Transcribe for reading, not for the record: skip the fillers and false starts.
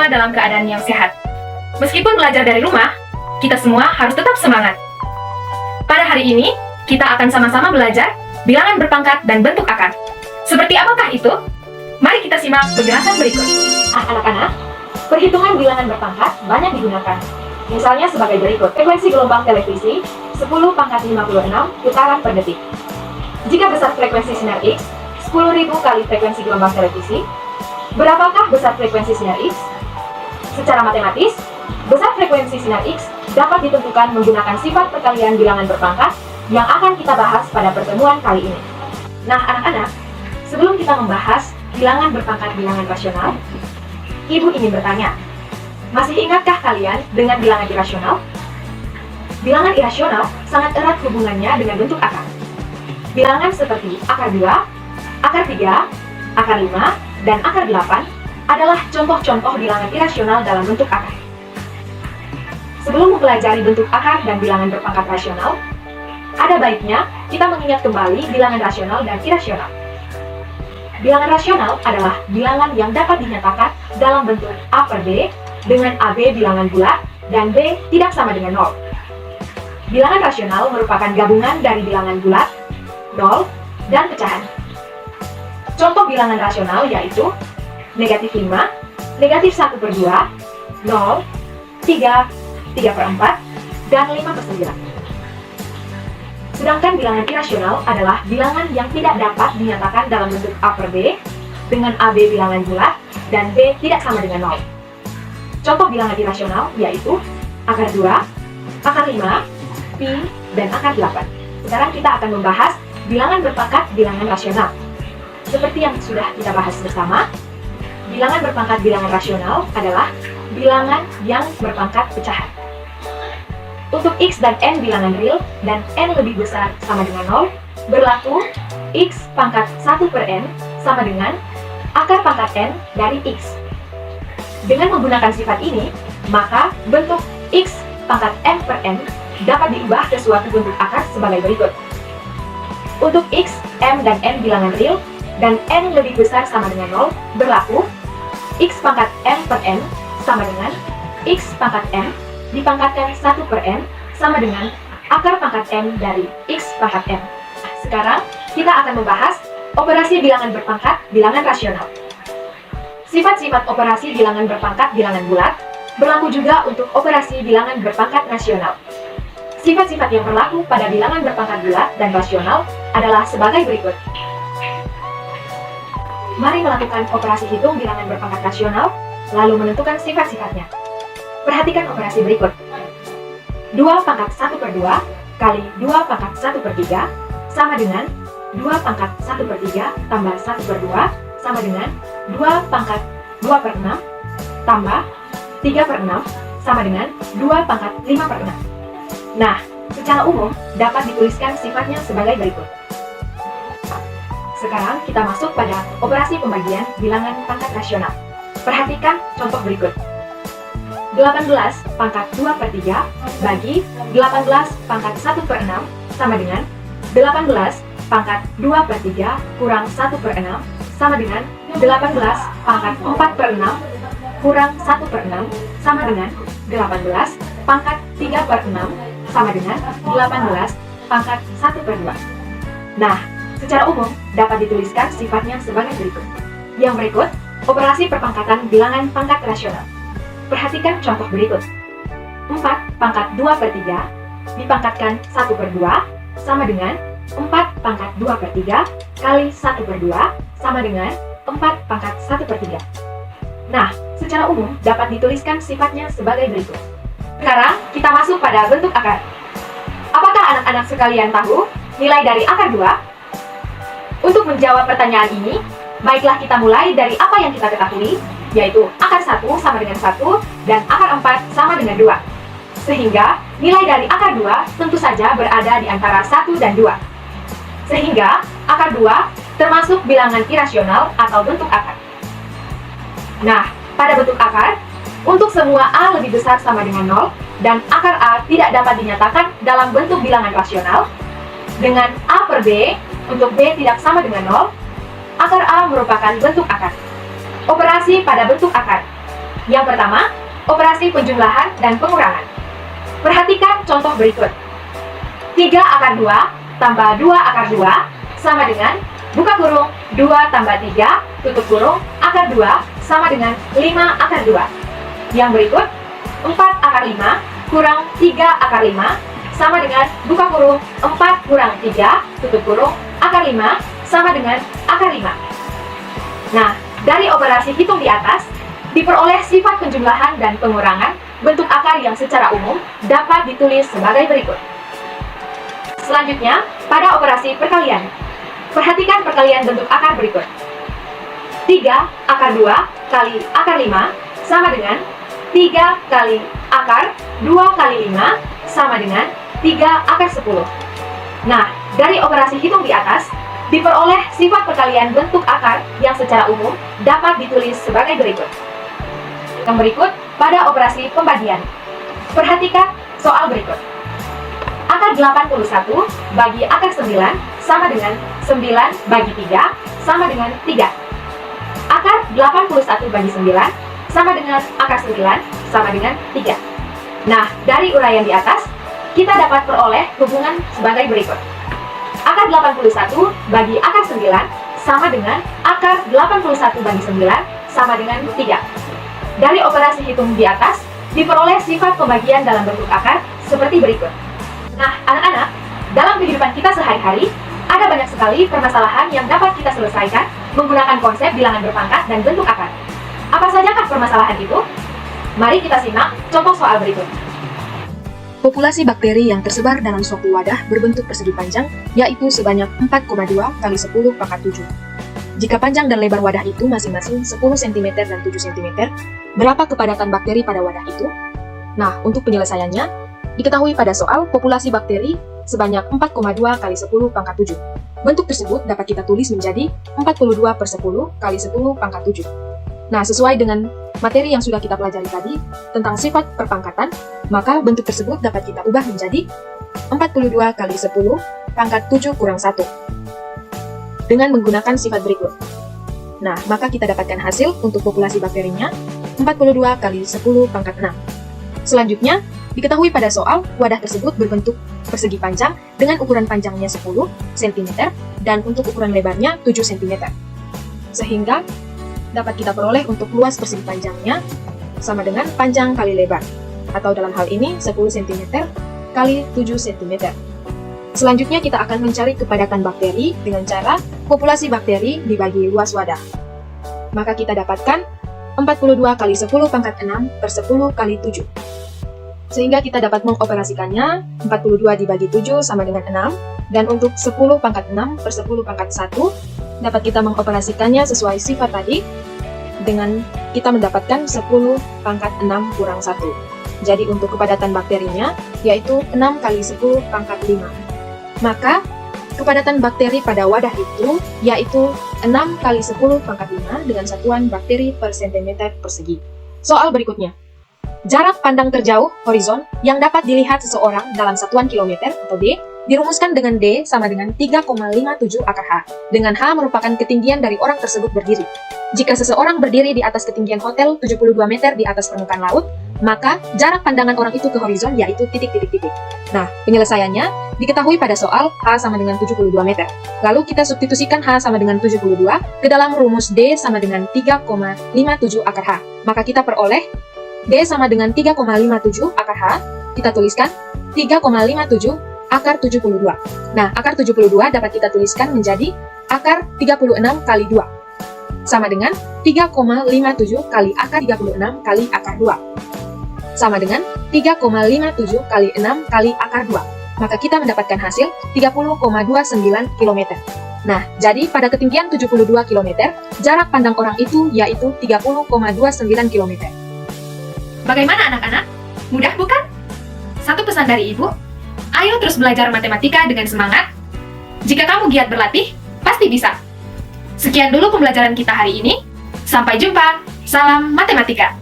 kita dalam keadaan yang sehat. Meskipun belajar dari rumah, kita semua harus tetap semangat. Pada hari ini, kita akan sama-sama belajar bilangan berpangkat dan bentuk akar. Seperti apakah itu? Mari kita simak penjelasan berikut. Anak-anak, perhitungan bilangan berpangkat banyak digunakan. Misalnya sebagai berikut, frekuensi gelombang televisi 10 pangkat 56 putaran per detik. Jika besar frekuensi sinar X, 10.000 kali frekuensi gelombang televisi, berapakah besar frekuensi sinar X? Secara matematis, besar frekuensi sinar X dapat ditentukan menggunakan sifat perkalian bilangan berpangkat yang akan kita bahas pada pertemuan kali ini. Nah, anak-anak, sebelum kita membahas bilangan berpangkat bilangan rasional, Ibu ingin bertanya, masih ingatkah kalian dengan bilangan irasional? Bilangan irasional sangat erat hubungannya dengan bentuk akar. Bilangan seperti akar 2, akar 3, akar 5, dan akar 8 adalah contoh-contoh bilangan irasional dalam bentuk akar. Sebelum mempelajari bentuk akar dan bilangan berpangkat rasional, ada baiknya kita mengingat kembali bilangan rasional dan irasional. Bilangan rasional adalah bilangan yang dapat dinyatakan dalam bentuk A per B dengan AB bilangan bulat dan B tidak sama dengan 0. Bilangan rasional merupakan gabungan dari bilangan bulat, 0, dan pecahan. Contoh bilangan rasional yaitu negatif 5, negatif 1 per 2, 0, 3, 3 per 4, dan 5 per 9. Sedangkan bilangan irasional adalah bilangan yang tidak dapat dinyatakan dalam bentuk A per B dengan AB bilangan bulat dan B tidak sama dengan 0. Contoh bilangan irasional yaitu akar 2, akar 5, pi, dan akar 8. Sekarang kita akan membahas bilangan berpangkat bilangan rasional. Seperti yang sudah kita bahas bersama, bilangan berpangkat bilangan rasional adalah bilangan yang berpangkat pecahan. Untuk X dan N bilangan real dan N lebih besar sama dengan 0, berlaku X pangkat 1 per N sama dengan akar pangkat N dari X. Dengan menggunakan sifat ini, maka bentuk X pangkat N per N dapat diubah ke suatu bentuk akar sebagai berikut. Untuk X, M, dan N bilangan real dan N lebih besar sama dengan 0, berlaku X pangkat M per N sama dengan X pangkat M dipangkatkan 1 per N sama dengan akar pangkat N dari X pangkat M. Sekarang, kita akan membahas operasi bilangan berpangkat bilangan rasional. Sifat-sifat operasi bilangan berpangkat bilangan bulat berlaku juga untuk operasi bilangan berpangkat rasional. Sifat-sifat yang berlaku pada bilangan berpangkat bulat dan rasional adalah sebagai berikut. Mari melakukan operasi hitung bilangan berpangkat rasional, lalu menentukan sifat-sifatnya. Perhatikan operasi berikut. 2 pangkat 1 per 2 kali 2 pangkat 1 per 3 sama dengan 2 pangkat 1 per 3 tambah 1 per 2 sama dengan 2 pangkat 2 per 6 tambah 3 per 6 sama dengan 2 pangkat 5 per 6. Nah, secara umum dapat dituliskan sifatnya sebagai berikut. Sekarang kita masuk pada operasi pembagian bilangan pangkat rasional. Perhatikan contoh berikut. 18 pangkat 2 per 3 bagi 18 pangkat 1 per 6 sama dengan 18 pangkat 2 per 3 kurang 1 per 6 sama dengan 18 pangkat 4 per 6 kurang 1 per 6 sama dengan 18 pangkat 3 per 6 sama dengan 18 pangkat 1 per 2. Nah, secara umum dapat dituliskan sifatnya sebagai berikut. Yang berikut, operasi perpangkatan bilangan pangkat rasional. Perhatikan contoh berikut. 4 pangkat 2 per 3 dipangkatkan 1 per 2 sama dengan 4 pangkat 2 per 3 kali 1 per 2 sama dengan 4 pangkat 1 per 3. Nah, secara umum dapat dituliskan sifatnya sebagai berikut. Sekarang kita masuk pada bentuk akar. Apakah anak-anak sekalian tahu nilai dari akar 2? Untuk menjawab pertanyaan ini, baiklah kita mulai dari apa yang kita ketahui, yaitu akar 1 sama dengan 1 dan akar 4 sama dengan 2. Sehingga nilai dari akar 2 tentu saja berada di antara 1 dan 2. Sehingga akar 2 termasuk bilangan irasional atau bentuk akar. Nah, pada bentuk akar, untuk semua A lebih besar sama dengan 0 dan akar A tidak dapat dinyatakan dalam bentuk bilangan rasional, dengan A per B untuk B tidak sama dengan 0, akar A merupakan bentuk akar. Operasi pada bentuk akar. Yang pertama, operasi penjumlahan dan pengurangan. Perhatikan contoh berikut. 3 akar 2 tambah 2 akar 2 sama dengan buka kurung 2 tambah 3 tutup kurung akar 2 sama dengan 5 akar 2. Yang berikut, 4 akar 5 kurang 3 akar 5 sama dengan buka kurung 4 kurang 3 tutup kurung akar 5 sama dengan akar 5. Nah, dari operasi hitung di atas, diperoleh sifat penjumlahan dan pengurangan bentuk akar yang secara umum dapat ditulis sebagai berikut. Selanjutnya, pada operasi perkalian. Perhatikan perkalian bentuk akar berikut. 3 akar 2 kali akar 5 sama dengan 3 kali akar 2 kali 5 sama dengan 3 akar 10. Nah, dari operasi hitung di atas, diperoleh sifat perkalian bentuk akar yang secara umum dapat ditulis sebagai berikut. Yang berikut pada operasi pembagian. Perhatikan soal berikut. Akar 81 bagi akar 9 sama dengan 9 bagi 3 sama dengan 3. Akar 81 bagi 9 sama dengan akar 9 sama dengan 3. Nah, dari uraian di atas, kita dapat peroleh hubungan sebagai berikut. Akar 81 bagi akar 9 sama dengan akar 81 bagi 9 sama dengan 3. Dari operasi hitung di atas, diperoleh sifat pembagian dalam bentuk akar seperti berikut. Nah, anak-anak, dalam kehidupan kita sehari-hari, ada banyak sekali permasalahan yang dapat kita selesaikan menggunakan konsep bilangan berpangkat dan bentuk akar. Apa sajakah permasalahan itu? Mari kita simak contoh soal berikut. Populasi bakteri yang tersebar dalam suatu wadah berbentuk persegi panjang, yaitu sebanyak 4,2 kali 10 pangkat 7. Jika panjang dan lebar wadah itu masing-masing 10 cm dan 7 cm, berapa kepadatan bakteri pada wadah itu? Nah, untuk penyelesaiannya, diketahui pada soal populasi bakteri sebanyak 4,2 kali 10 pangkat 7. Bentuk tersebut dapat kita tulis menjadi 42 per 10 kali 10 pangkat 7. Nah, sesuai dengan materi yang sudah kita pelajari tadi tentang sifat perpangkatan, maka bentuk tersebut dapat kita ubah menjadi 42 kali 10 pangkat 7 kurang 1 dengan menggunakan sifat berikut. Nah, maka kita dapatkan hasil untuk populasi bakterinya 42 kali 10 pangkat 6. Selanjutnya, diketahui pada soal wadah tersebut berbentuk persegi panjang dengan ukuran panjangnya 10 cm dan untuk ukuran lebarnya 7 cm. Sehingga dapat kita peroleh untuk luas persegi panjangnya sama dengan panjang kali lebar, atau dalam hal ini 10 cm kali 7 cm. Selanjutnya kita akan mencari kepadatan bakteri dengan cara populasi bakteri dibagi luas wadah. Maka kita dapatkan 42 kali 10 pangkat 6 per 10 kali 7. Sehingga kita dapat mengoperasikannya 42 dibagi 7 sama dengan 6, dan untuk 10 pangkat 6 per 10 pangkat 1 dapat kita mengoperasikannya sesuai sifat tadi dengan kita mendapatkan 10 pangkat 6 kurang 1. Jadi untuk kepadatan bakterinya yaitu 6 kali 10 pangkat 5. Maka kepadatan bakteri pada wadah itu yaitu 6 kali 10 pangkat 5 dengan satuan bakteri per cm persegi. Soal berikutnya. Jarak pandang terjauh horizon yang dapat dilihat seseorang dalam satuan kilometer atau D dirumuskan dengan D sama dengan 3,57 akar H, dengan H merupakan ketinggian dari orang tersebut berdiri. Jika seseorang berdiri di atas ketinggian hotel 72 meter di atas permukaan laut, maka jarak pandangan orang itu ke horizon yaitu titik-titik-titik. Nah, penyelesaiannya diketahui pada soal H sama dengan 72 meter. Lalu kita substitusikan H sama dengan 72 ke dalam rumus D sama dengan 3,57 akar H. Maka kita peroleh D sama dengan 3,57 akar H, kita tuliskan 3,57 akar 72. Nah, akar 72 dapat kita tuliskan menjadi akar 36 kali 2. Sama dengan 3,57 kali akar 36 kali akar 2. Sama dengan 3,57 kali 6 kali akar 2. Maka kita mendapatkan hasil 30,29 km. Nah, jadi pada ketinggian 72 km, jarak pandang orang itu yaitu 30,29 km. Bagaimana anak-anak? Mudah bukan? Satu pesan dari Ibu, ayo terus belajar matematika dengan semangat. Jika kamu giat berlatih, pasti bisa. Sekian dulu pembelajaran kita hari ini. Sampai jumpa. Salam matematika.